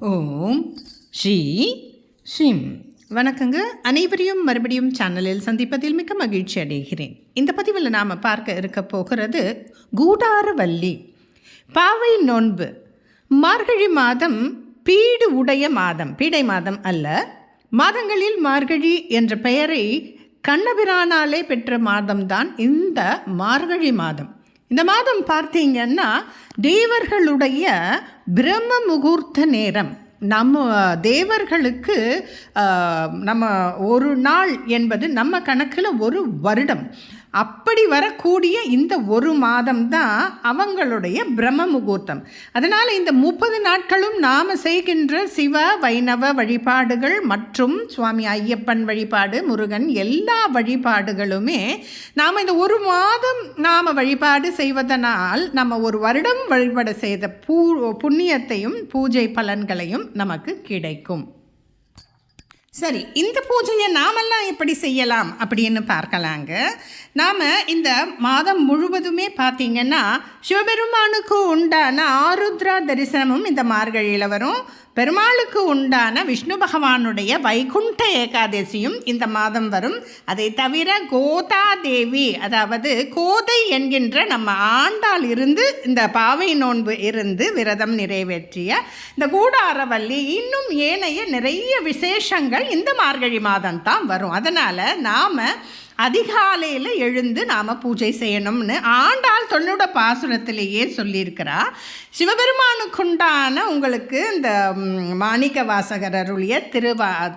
ஓம் ஸ்ரீ ஸ்ரீம். வணக்கங்க. அனைவரையும் மறுபடியும் சேனலில் சந்திப்பதில் மிக்க மகிழ்ச்சி அடைகிறேன். இந்த பதிவில் நாம் பார்க்க இருக்க போகிறது கூடாரவல்லி பாவை நோன்பு. மார்கழி மாதம் பீடு உடைய மாதம், பீடை மாதம் அல்ல. மாதங்களில் மார்கழி என்ற பெயரை கண்ணபிரானாலே பெற்ற மாதம்தான் இந்த மார்கழி மாதம். இந்த மாதம் பார்த்தீங்கன்னா தேவர்களுடைய பிரம்ம முகூர்த்த நேரம். நம்ம தேவர்களுக்கு நம்ம ஒரு நாள் என்பது நம்ம கணக்கில் ஒரு வருடம். அப்படி வரக்கூடிய இந்த ஒரு மாதம்தான் அவங்களுடைய பிரம்ம முகூர்த்தம். அதனால் இந்த 30 நாட்களும் நாம் செய்கின்ற சிவ வைணவ வழிபாடுகள் மற்றும் சுவாமி ஐயப்பன் வழிபாடு, முருகன், எல்லா வழிபாடுகளுமே நாம் இந்த ஒரு மாதம் நாம் வழிபாடு செய்வதனால் நம்ம ஒரு வருடம் வழிபாடு செய்த புண்ணியத்தையும் பூஜை பலன்களையும் நமக்கு கிடைக்கும். சரி, இந்த பூஜையை நாமெல்லாம் எப்படி செய்யலாம் அப்படின்னு பார்க்கலாங்க. நாம் இந்த மாதம் முழுவதுமே பார்த்திங்கன்னா சிவபெருமானுக்கு உண்டான ஆருத்ரா தரிசனமும் இந்த மார்கழியில் வரும். பெருமாளுக்கு உண்டான விஷ்ணு பகவானுடைய வைகுண்ட ஏகாதசியும் இந்த மாதம் வரும். அதை தவிர கோதா தேவி, அதாவது கோதை என்கின்ற நம்ம ஆண்டாள் இருந்து இந்த பாவை நோன்பு இருந்து விரதம் நிறைவேற்றிய இந்த கூடாரவல்லி, இன்னும் ஏனைய நிறைய விசேஷங்கள் இந்த மார்கழி மாதம் தான் வரும். அதனால் நாம் அதிகாலையில் எழுந்து நாம் பூஜை செய்யணும்னு ஆண்டாள் தொன்னோட பாசுரத்திலேயே சொல்லியிருக்கிறா. சிவபெருமானுக்குண்டான உங்களுக்கு இந்த மாணிக்க வாசகர் அருளிய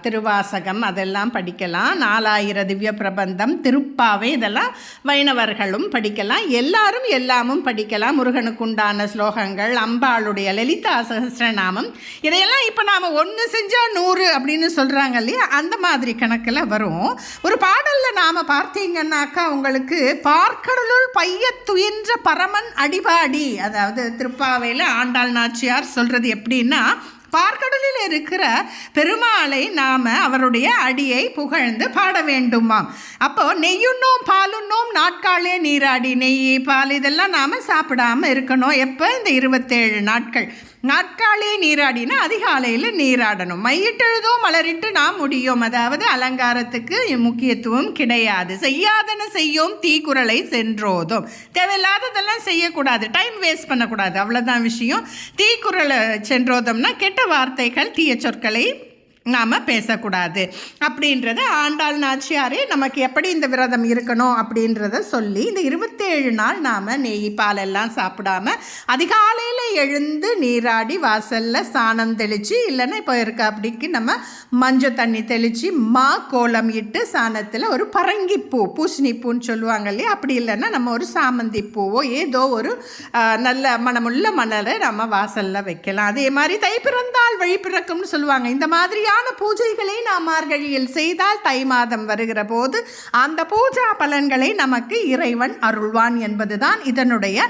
திருவாசகம் அதெல்லாம் படிக்கலாம். 4000 திவ்ய பிரபந்தம், திருப்பாவை, இதெல்லாம் வைணவர்களும் படிக்கலாம். எல்லாரும் எல்லாமும் படிக்கலாம். முருகனுக்குண்டான ஸ்லோகங்கள், அம்பாளுடைய லலிதா சஹஸ்ரநாமம், இதையெல்லாம் இப்போ நாம் 1 செஞ்சால் 100 அப்படின்னு சொல்கிறாங்க இல்லையா, அந்த மாதிரி கணக்கில் வரும். ஒரு பாடலில் நாம் பார்த்தீங்கன்னாக்கா உங்களுக்கு பார்க்கடலுள் பையத்துயின்ற பரமன் அடிபாடி, அதாவது திருப்பாவையில் ஆண்டாள் நாச்சியார் சொல்கிறது எப்படின்னா, பார்க்கடலில் இருக்கிற பெருமாளை நாம் அவருடைய அடியை புகழ்ந்து பாட வேண்டுமாம். அப்போது நெய்யுண்ணோம் பாலுண்ணோம் நாட்காலே நீராடி, நெய் பால் இதெல்லாம் நாம் சாப்பிடாமல் இருக்கணும். எப்போ? இந்த 27 நாட்கள். நாட்காலே நீராடினா அதிகாலையில் நீராடணும். மையிட்டெழுதோ மலரிட்டு நாம் முடியும், அதாவது அலங்காரத்துக்கு முக்கியத்துவம் கிடையாது. செய்யாதன செய்யோம் தீக்குறளை சென்றோதும், தேவையில்லாததெல்லாம் செய்யக்கூடாது, டைம் வேஸ்ட் பண்ணக்கூடாது, அவ்வளோதான் விஷயம். தீக்குறளை சென்றோதம்னா கெட்ட வார்த்தைகள், தீய சொற்களை நாம் பேசக்கூடாது அப்படின்றத ஆண்டாள் நாச்சியாரே நமக்கு எப்படி இந்த விரதம் இருக்கணும் அப்படின்றத சொல்லி இந்த 27 நாள் நாம் நெய் பாலெல்லாம் சாப்பிடாம அதிகாலையில் எழுந்து நீராடி வாசலில் சாணம் தெளித்து, இல்லைன்னா இப்போ இருக்க அப்படிக்கு நம்ம மஞ்சள் தண்ணி தெளித்து கோலம் இட்டு சாணத்தில் ஒரு பரங்கிப்பூ, பூசணிப்பூன்னு சொல்லுவாங்க இல்லையா, அப்படி இல்லைன்னா நம்ம ஒரு சாமந்தி பூவோ ஏதோ ஒரு நல்ல மனமுள்ள மணலை நம்ம வாசலில் வைக்கலாம். அதே மாதிரி தை பிறந்தால் வழி பிறக்கும்னு சொல்லுவாங்க. இந்த மாதிரி பூஜைகளை நாம் மார்கழியில் செய்தால் தை மாதம் வருகிற போது அந்த பூஜா பலன்களை நமக்கு இறைவன் அருள்வான் என்பதுதான் இதனுடைய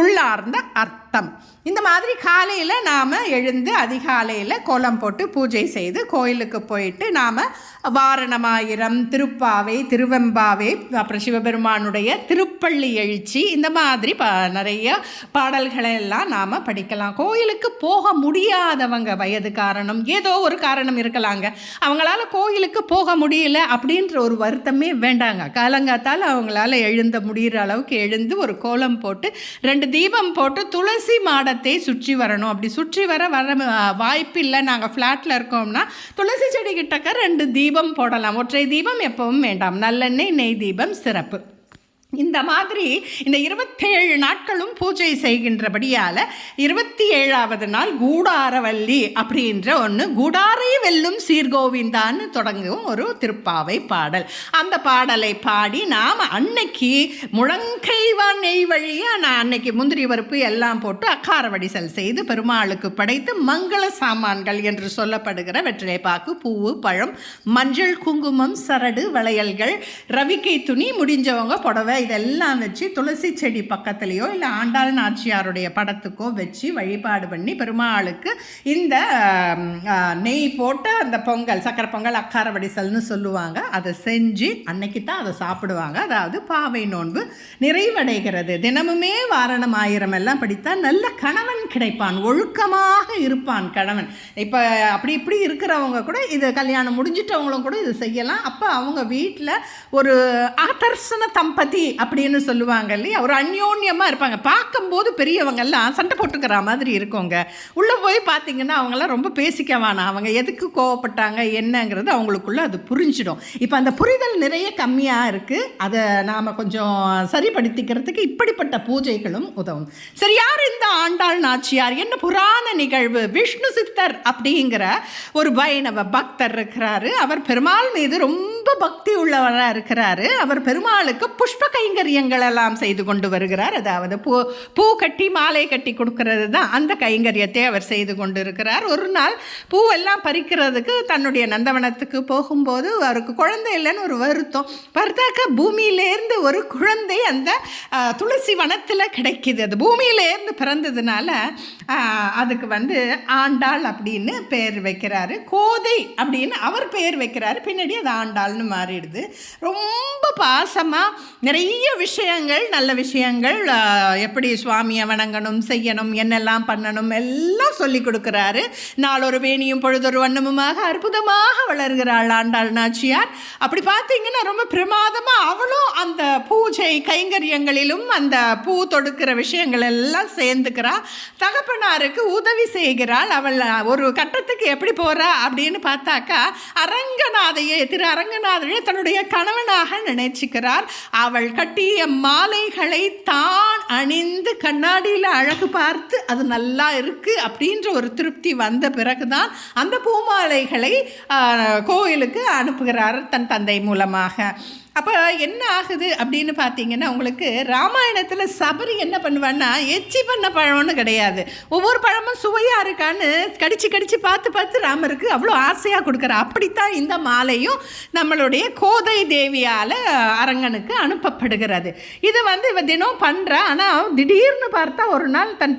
உள்ளார்ந்த அர்த்தம். இந்த மாதிரி காலையில் நாம் எழுந்து அதிகாலையில் கோலம் போட்டு பூஜை செய்து கோயிலுக்கு போயிட்டு நாம் வாரணமாயிரம், திருப்பாவை, திருவெம்பாவை, அப்புறம் சிவபெருமானுடைய திருப்பள்ளி எழுச்சி, இந்த மாதிரி நிறைய பாடல்களெல்லாம் நாம் படிக்கலாம். கோயிலுக்கு போக முடியாதவங்க, வயது காரணம், ஏதோ ஒரு காரணம் இருக்கலாங்க, அவங்களால கோயிலுக்கு போக முடியல அப்படின்ற ஒரு வருத்தமே வேண்டாங்க. காலங்காத்தால் அவங்களால எழுந்த முடிகிற அளவுக்கு எழுந்து ஒரு கோலம் போட்டு 2 தீபம் போட்டு துளசி மாடத்தை சுற்றி வரணும். அப்படி சுற்றி வர வாய்ப்பு இல்லை, நாங்கள் ஃப்ளாட்டில் இருக்கோம்னா துளசி செடி கிட்டக்க 2 தீபம் போடலாம். ஒற்றை தீபம் எப்பவும் வேண்டாம், நல்லெண்ணெய் நெய் தீபம் சிறப்பு. இந்த மாதிரி இந்த 27 நாட்களும் பூஜை செய்கின்றபடியால் 27வது நாள் கூடாரவல்லி அப்படின்ற ஒன்று, கூடாரை வெல்லும் சீர்கோவிந்தான்னு தொடங்கும் ஒரு திருப்பாவை பாடல். அந்த பாடலை பாடி நாம் அன்னைக்கு முழங்கைவான் நெய் வழியாக நான் அன்னைக்கு முந்திரி பருப்பு எல்லாம் போட்டு அக்கார வடிசல் செய்து பெருமாளுக்கு படைத்து மங்கள சாமான்கள் என்று சொல்லப்படுகிற வெற்றிலைப்பாக்கு, பூவு, பழம், மஞ்சள், குங்குமம், சரடு, வளையல்கள், ரவிக்கை துணி, முடிஞ்சவங்க புடவை, இதெல்லாம் வச்சு துளசி செடி பக்கத்துலேயோ இல்லை ஆண்டாள் நாச்சியாருடைய படத்துக்கோ வச்சு வழிபாடு பண்ணி பெருமாளுக்கு இந்த நெய் போட்டு அந்த பொங்கல், சக்கரை பொங்கல், அக்கார வடிசல்னு சொல்லுவாங்க, அதை செஞ்சு அன்னைக்கு தான் அதை சாப்பிடுவாங்க. அதாவது பாவை நோன்பு நிறைவடைகிறது. தினமுமே வாரணம் ஆயிரம் எல்லாம் படித்தால் நல்ல கணவன் கிடைப்பான், ஒழுக்கமாக இருப்பான் கணவன். இப்போ அப்படி இப்படி இருக்கிறவங்க கூட இது கல்யாணம் முடிஞ்சிட்டவங்களும் கூட இது செய்யலாம். அப்போ அவங்க வீட்டில் ஒரு ஆதர்சன தம்பதி அப்படின்னு சொல்லுவாங்க இல்லையா, ஒரு அந்யோன்யமாக இருப்பாங்க. பார்க்கும்போது பெரியவங்கெல்லாம் சண்டை போட்டுக்கிற மாதிரி இருக்கவங்க, உள்ளே போய் பார்த்தீங்கன்னா அவங்களாம் ரொம்ப பேசிக்க வேணாம், அவங்க எதுக்கு கோவப்பட்டாங்க என்னங்கிறது அவங்களுக்குள்ள அது புரிஞ்சிடும். இப்போ அந்த புரிதல் நிறைய கம்மியாக இருக்குது. அதை நாம் கொஞ்சம் சரிப்படுத்திக்கிறதுக்கு இப்படிப்பட்ட பூஜைகளும் உதவும். சரி, யார் இந்த ஆண்டாள் நாச்சியார்? என்ன புராண நிகழ்வு? விஷ்ணு சித்தர் அப்படிங்கிற ஒரு வைணவ பக்தர் இருக்கிறாரு. அவர் பெருமாள் மீது ரொம்ப பக்தி உள்ளவராக இருக்கிறாரு. அவர் பெருமாளுக்கு புஷ்ப கைங்கரியங்கள் எல்லாம் செய்து கொண்டு வருகிறார். அதாவது பூ கட்டி மாலை கட்டி கொடுக்கறது தான் அந்த கைங்கரியத்தை அவர் செய்து கொண்டு இருக்கிறார். ஒரு நாள் பூவெல்லாம் பறிக்கிறதுக்கு தன்னுடைய நந்தவனத்துக்கு போகும்போது அவருக்கு குழந்தை இல்லைன்னு ஒரு வருத்தம். பார்த்தாக்க பூமியிலேருந்து ஒரு குழந்தை அந்த துளசி வனத்தில் கிடைக்கிது. அது பூமியிலேருந்து பிறந்ததுனால அதுக்கு ஆண்டாள் அப்படின்னு பேர் வைக்கிறாரு. கோதை அப்படின்னு அவர் பேர் வைக்கிறாரு. பின்னாடி அது ஆண்டாள்னு மாறிடுது. ரொம்ப பாசமாக நிறைய விஷயங்கள், நல்ல விஷயங்கள், எப்படி சுவாமியை வணங்கணும், செய்யணும், என்னெல்லாம் பண்ணணும் எல்லாம் சொல்லி கொடுக்குறாரு. நாளொரு வேணியும் பொழுதொரு வண்ணமுமாக அற்புதமாக வளர்கிறாள் ஆண்டாள் நாச்சியார். அப்படி பார்த்தீங்கன்னா ரொம்ப பிரமாதமாக அவளும் அந்த பூஜை கைங்கரியங்களிலும் அந்த பூ தொடுக்கிற விஷயங்கள் எல்லாம் சேர்ந்துக்கிறா. தகப்பனாருக்கு உதவி செய்கிறாள். அவள் ஒரு கட்டத்துக்கு எப்படி போகிறா அப்படின்னு பார்த்தாக்கா, திரு அரங்கநாதையை தன்னுடைய கணவனாக நினைச்சுக்கிறார். அவள் கட்டிய மாலைகளை தான் அணிந்து கண்ணாடியில் அழகு பார்த்து அது நல்லா இருக்குது அப்படின்ற ஒரு திருப்தி வந்த பிறகுதான் அந்த பூமாலைகளை கோயிலுக்கு அனுப்புகிறார் தன் தந்தை மூலமாக. அப்போ என்ன ஆகுது அப்படின்னு பார்த்தீங்கன்னா, உங்களுக்கு ராமாயணத்தில் சபரி என்ன பண்ணுவான்னா, எச்சி பண்ண பழம்னு கிடையாது, ஒவ்வொரு பழமும் சுவையாக இருக்கான்னு கடிச்சு கடிச்சு பார்த்து ராமருக்கு அவ்வளோ ஆசையாக கொடுக்குற. அப்படித்தான் இந்த மாலையும் நம்மளுடைய கோதை தேவியால் அரங்கனுக்கு அனுப்பப்படுகிறது. இது இவ தினம் பண்ணுறா. ஆனால் திடீர்னு பார்த்தா ஒரு நாள் தன்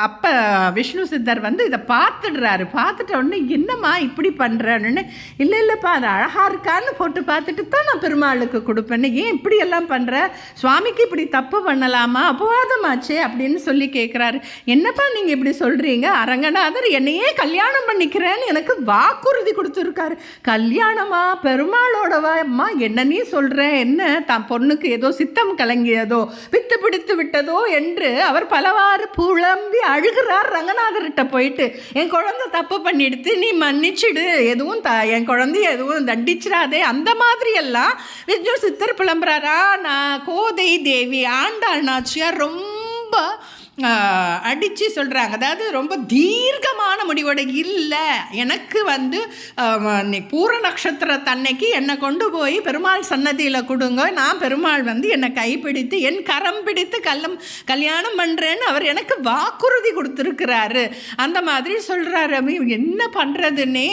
அப்போ விஷ்ணு சித்தர் இதை பார்த்துடுறாரு. பார்த்துட்ட உடனே என்னம்மா இப்படி பண்ணுறேன்னு, இல்லைப்பா அது அழகாக இருக்கான்னு போட்டு பார்த்துட்டு தான் நான் பெருமாளுக்கு கொடுப்பேன்னு. ஏன் இப்படி எல்லாம் பண்ற, சுவாமிக்கு இப்படி தப்பு பண்ணலாமா, அபவாதமாச்சே அப்படின்னு சொல்லி கேட்குறாரு. என்னப்பா நீங்கள் இப்படி சொல்கிறீங்க, அரங்கநாதர் என்னையே கல்யாணம் பண்ணிக்கிறேன்னு எனக்கு வாக்குறுதி கொடுத்துருக்காரு. கல்யாணமா, பெருமாளோடவா? அம்மா என்ன நீ சொல்கிற, என்ன தான் பொண்ணுக்கு ஏதோ சித்தம் கலங்கியதோ, பித்து பிடித்து விட்டதோ என்று அவர் பலவாறு புலம்பி அழுகிறார் ரங்கநாதர்கிட்ட போயிட்டு. என் குழந்தை தப்பு பண்ணிடுத்து, நீ மன்னிச்சிடு, எதுவும் என் குழந்தைய எதுவும் தண்டிச்சிடாதே, அந்த மாதிரி எல்லாம் சித்தர் புலம்புறாரா. நான் கோதை தேவி ஆண்டாள் நாச்சியார் ரொம்ப அடித்து சொல்கிறாங்க. அதாவது ரொம்ப தீர்க்கமான முடிவோட இல்லை, எனக்கு பூர நட்சத்திரத்தன்னைக்கு என்னை கொண்டு போய் பெருமாள் சன்னதியில் கொடுங்க, நான் பெருமாள் என்னை கைப்பிடித்து என் கரம் பிடித்து கல்யாணம் பண்ணுறேன்னு அவர் எனக்கு வாக்குறுதி கொடுத்துருக்கிறாரு. அந்த மாதிரி சொல்கிறாரு. என்ன பண்ணுறதுன்னே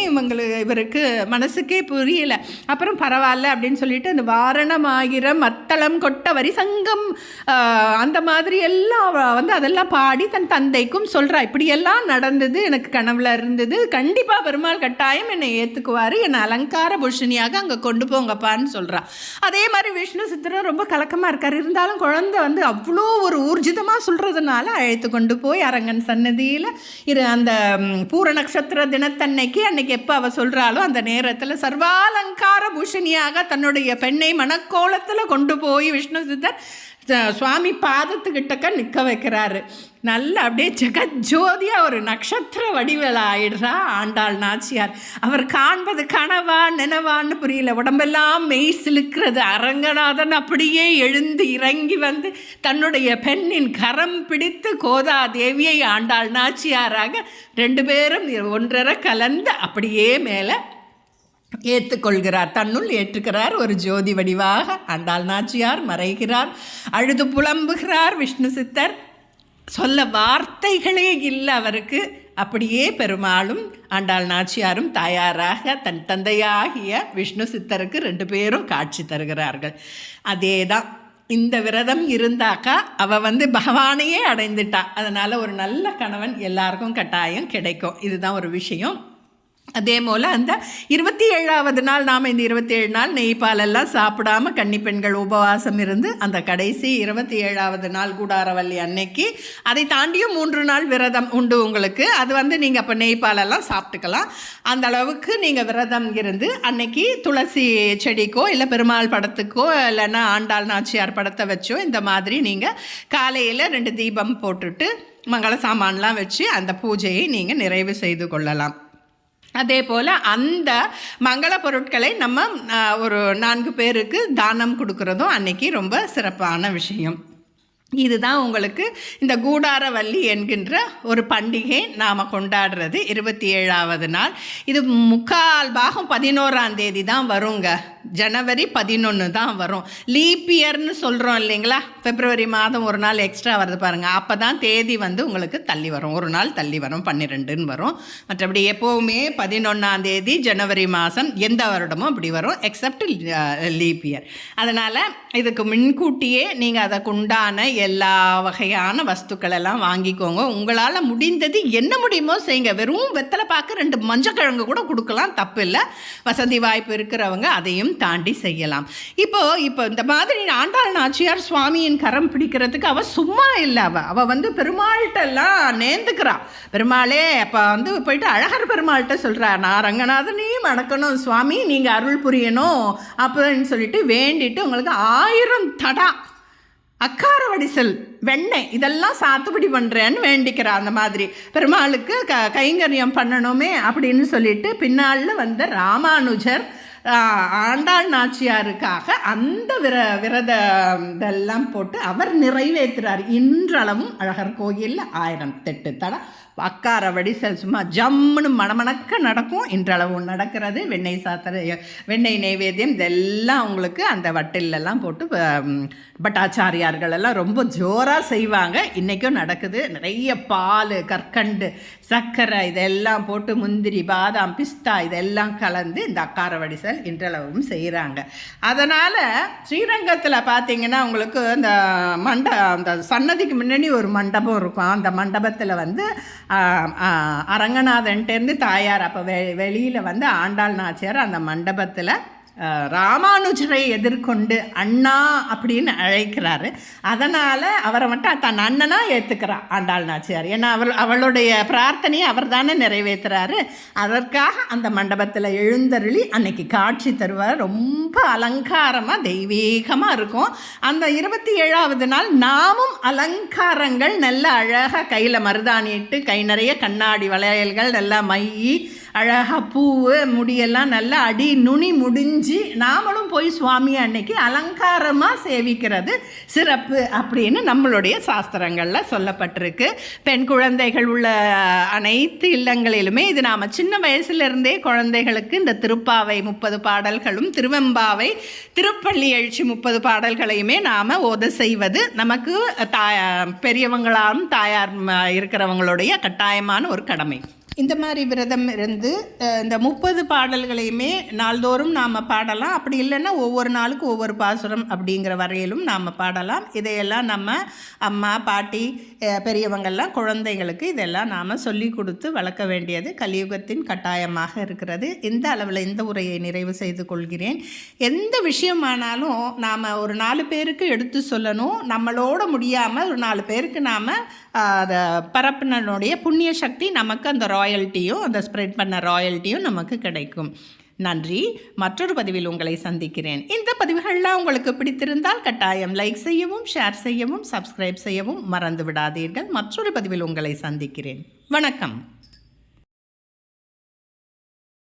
இவருக்கு மனசுக்கே புரியலை. அப்புறம் பரவாயில்ல அப்படின்னு சொல்லிட்டு அந்த வாரணமாயிரம் மத்தளம் கொட்ட வரி சங்கம் அந்த மாதிரி எல்லாம் அதெல்லாம் பாடி தன் தந்தைக்கும் சொல்கிறா. இப்படியெல்லாம் நடந்தது, எனக்கு கனவுல இருந்தது, கண்டிப்பாக பெருமாள் கட்டாயம் என்னை ஏற்றுக்குவார், என்னை அலங்கார புருஷனியாக அங்கே கொண்டு போங்கப்பான்னு சொல்கிறா. அதே மாதிரி விஷ்ணு சித்தரும் ரொம்ப கலக்கமாக இருக்கார். இருந்தாலும் குழந்தை அவ்வளோ ஒரு ஊர்ஜிதமாக சொல்கிறதுனால அழைத்து கொண்டு போய் அரங்கன் சன்னதியில் அந்த பூர நட்சத்திர தினத்தன்னைக்கு அன்னைக்கு எப்போ அவள் சொல்கிறாளோ அந்த நேரத்தில் சர்வாலங்கார பூஷணியாக தன்னுடைய பெண்ணை மணக்கோலத்தில் கொண்டு போய் விஷ்ணு சித்தர் சுவாமி பாதத்துக்கிட்டக்க நிற்க வைக்கிறாரு. நல்லா அப்படியே ஜெகஜோதியாக ஒரு நட்சத்திர வடிவில் ஆயிடுறா ஆண்டாள் நாச்சியார். அவர் காண்பது கனவா நினவான்னு புரியல, உடம்பெல்லாம் மெய் சிலுக்கிறது. அரங்கநாதன் அப்படியே எழுந்து இறங்கி தன்னுடைய பெண்ணின் கரம் பிடித்து கோதா தேவியை ஆண்டாள் நாச்சியாராக ரெண்டு பேரும் ஒன்றரை கலந்து அப்படியே மேலே ஏற்றுக்கொள்கிறார், தன்னுள் ஏற்றுக்கிறார். ஒரு ஜோதி வடிவாக ஆண்டாள் நாச்சியார் மறைகிறார், அழுது புலம்புகிறார். விஷ்ணு சித்தர் சொல்ல வார்த்தைகளே இல்லை அவருக்கு. அப்படியே பெருமாளும் ஆண்டாள் நாச்சியாரும் தாயாராக தன் தந்தையாகிய விஷ்ணு சித்தருக்கு ரெண்டு பேரும் காட்சி தருகிறார்கள். அதே தான் இந்த விரதம் இருந்தாக்கா அவள் வந்து பகவானையே அடைந்துட்டா. அதனால் ஒரு நல்ல கணவன் எல்லாருக்கும் கட்டாயம் கிடைக்கும். இதுதான் ஒரு விஷயம். அதே போல் அந்த 27வது நாள் நாம் இந்த 27 நாள் நெய்ப்பாலெல்லாம் சாப்பிடாமல் கன்னி பெண்கள் உபவாசம் இருந்து அந்த கடைசி 27வது நாள் கூடாரவல்லி அன்னைக்கு அதை தாண்டியும் 3 நாள் விரதம் உண்டு உங்களுக்கு. அது வந்து நீங்கள் அப்போ நெய்ப்பாலெல்லாம் சாப்பிட்டுக்கலாம். அந்த அளவுக்கு நீங்கள் விரதம் இருந்து அன்னைக்கு துளசி செடிக்கோ இல்லை பெருமாள் படத்துக்கோ இல்லைன்னா ஆண்டாள் நாச்சியார் படத்தை வச்சோ இந்த மாதிரி நீங்கள் காலையில் 2 தீபம் போட்டுட்டு மங்கள சாமான்லாம் வச்சு அந்த பூஜையை நீங்கள் நிறைவு செய்து கொள்ளலாம். அதே போல் அந்த மங்கள பொருட்களை நம்ம ஒரு 4 பேருக்கு தானம் கொடுக்குறதும் அன்னைக்கு ரொம்ப சிறப்பான விஷயம். இதுதான் உங்களுக்கு இந்த கூடாரவல்லி என்கின்ற ஒரு பண்டிகை நாம் கொண்டாடுறது 27வது நாள். இது 3/4 பாகம் 11ஆம் தேதி தான் வருங்க. ஜனவரி 11 தான் வரும். லீப் இயர்னு சொல்கிறோம் இல்லைங்களா, பிப்ரவரி மாதம் ஒரு நாள் எக்ஸ்ட்ரா வருது பாருங்கள். அப்போ தான் தேதி வந்து உங்களுக்கு தள்ளி வரும், ஒரு நாள் தள்ளி வரும், 12ன்னு வரும். மற்றபடி எப்போவுமே 11ஆம் தேதி ஜனவரி மாதம் எந்த வருடமும் அப்படி வரும், எக்ஸப்ட் லீப் இயர். அதனால் இதுக்கு முன்கூட்டியே நீங்கள் அதற்கு உண்டான எல்லா வகையான வஸ்துக்கள் எல்லாம் வாங்கிக்கோங்க. உங்களால் முடிந்தது என்ன முடியுமோ செய்யுங்க. வெறும் வெத்தலை பார்க்க 2 மஞ்சக்கிழங்கு கூட கொடுக்கலாம், தப்பு இல்லை. வசதி வாய்ப்பு இருக்கிறவங்க அதையும் தாண்டி செய்யலாம். இப்போ இந்த மாதிரி ஆண்டாள் நாச்சியார் சுவாமியின் கரம் பிடிக்கிறதுக்கு அவள் சும்மா இல்லை. அவள் வந்து பெருமாள்கிட்டெல்லாம் நேர்ந்துக்கிறா. பெருமாளே அப்போ வந்து போயிட்டு அழகர் பெருமாள்கிட்ட சொல்கிறா, நான் ரங்கநாதனையும் மணக்கணும் சுவாமி, நீங்கள் அருள் புரியணும் அப்படின்னு சொல்லிட்டு வேண்டிட்டு உங்களுக்கு 1000 தடா அக்கார வடிசல் வெண்ணெய் இதெல்லாம் சாத்துப்படி பண்ணுறேன்னு வேண்டிக்கிறா. அந்த மாதிரி பெருமாளுக்கு கைங்கரியம் பண்ணணுமே அப்படின்னு சொல்லிட்டு பின்னால் வந்த ராமானுஜர் ஆண்டாள் நாச்சியாருக்காக அந்த விரத இதெல்லாம் போட்டு அவர் நிறைவேற்றுறார். இன்றளவும் அழகர் கோயிலில் 1008 தடை அக்கார வடிசல் சும்மா ஜம்முன்னு மணமணக்க நடக்கும். இன்றளவும் நடக்கிறது. வெண்ணெய் சாத்திர வெண்ணெய் நைவேத்தியம் இதெல்லாம் உங்களுக்கு அந்த வட்டிலெல்லாம் போட்டு பட்டாச்சாரியார்கள் எல்லாம் ரொம்ப ஜோராக செய்வாங்க. இன்றைக்கும் நடக்குது. நிறைய பால், கற்கண்டு, சர்க்கரை இதெல்லாம் போட்டு முந்திரி, பாதாம், பிஸ்தா இதெல்லாம் கலந்து இந்த அக்கார வடிசல் இன்றளவும் செய்கிறாங்க. அதனால் ஸ்ரீரங்கத்தில் பார்த்தீங்கன்னா உங்களுக்கு அந்த சன்னதிக்கு முன்னாடி ஒரு மண்டபம் இருக்கும். அந்த மண்டபத்தில் வந்து அரங்கநாதன்ட்டேருந்து தாயார் அப்போ வெளியில் வந்து ஆண்டாள் நாச்சியார் அந்த மண்டபத்தில் ராமானுஜரை எதிர்கொண்டு அண்ணா அப்படின்னு அழைக்கிறாரு. அதனால் அவரை மட்டும் தன் அண்ணனாக ஏற்றுக்கிறார் ஆண்டாள் நாச்சியார். ஏன்னா அவளுடைய பிரார்த்தனையை அவர் தானே நிறைவேற்றுறாரு. அதற்காக அந்த மண்டபத்தில் எழுந்தருளி அன்னைக்கு காட்சி தருவார். ரொம்ப அலங்காரமாக தெய்வீகமாக இருக்கும். அந்த 27வது நாள் நாமும் அலங்காரங்கள் நல்ல அழகாக கையில் மருதாணிட்டு கை நிறைய கண்ணாடி வளையல்கள் நல்லா மையி அழகாக பூவு முடியெல்லாம் நல்லா அடி நுனி முடிஞ்சு நாமளும் போய் சுவாமியை அன்னைக்கு அலங்காரமாக சேவிக்கிறது சிறப்பு அப்படின்னு நம்மளுடைய சாஸ்திரங்களில் சொல்லப்பட்டிருக்கு. பெண் குழந்தைகள் உள்ள அனைத்து இல்லங்களிலுமே இது நாம் சின்ன வயசுலேருந்தே குழந்தைகளுக்கு இந்த திருப்பாவை 30 பாடல்களும் திருவெம்பாவை திருப்பள்ளி எழுச்சி 30 பாடல்களையுமே நாம் ஓத செய்வது நமக்கு பெரியவங்களாலும் தாயார் இருக்கிறவங்களுடைய கட்டாயமான ஒரு கடமை. இந்த மாதிரி விரதம் இருந்து இந்த 30 பாடல்களையுமே நாள்தோறும் நாம் பாடலாம். அப்படி இல்லைன்னா ஒவ்வொரு நாளுக்கு ஒவ்வொரு பாசுரம் அப்படிங்கிற வரையிலும் நாம் பாடலாம். இதையெல்லாம் நம்ம அம்மா, பாட்டி, பெரியவங்கள்லாம் குழந்தைங்களுக்கு இதெல்லாம் நாம் சொல்லி கொடுத்து வளர்க்க வேண்டியது கலியுகத்தின் கட்டாயமாக இருக்கிறது. இந்த அளவில் இந்த உரையை நிறைவு செய்து கொள்கிறேன். எந்த விஷயமானாலும் நாம் ஒரு 4 பேருக்கு எடுத்து சொல்லணும். நம்மளோட முடியாமல் ஒரு 4 பேருக்கு நாம் அதை பரப்பினுடைய புண்ணிய சக்தி நமக்கு அந்த ராயல்ட்டியும் அந்த ஸ்ப்ரெட் பண்ண ராயல்ட்டியும் நமக்கு கிடைக்கும். நன்றி. மற்றொரு பதிவில் உங்களை சந்திக்கிறேன். இந்த பதிவுகள்லாம் உங்களுக்கு பிடித்திருந்தால் கட்டாயம் லைக் செய்யவும், ஷேர் செய்யவும், சப்ஸ்கிரைப் செய்யவும் மறந்து விடாதீர்கள். மற்றொரு பதிவில் உங்களை சந்திக்கிறேன். வணக்கம்.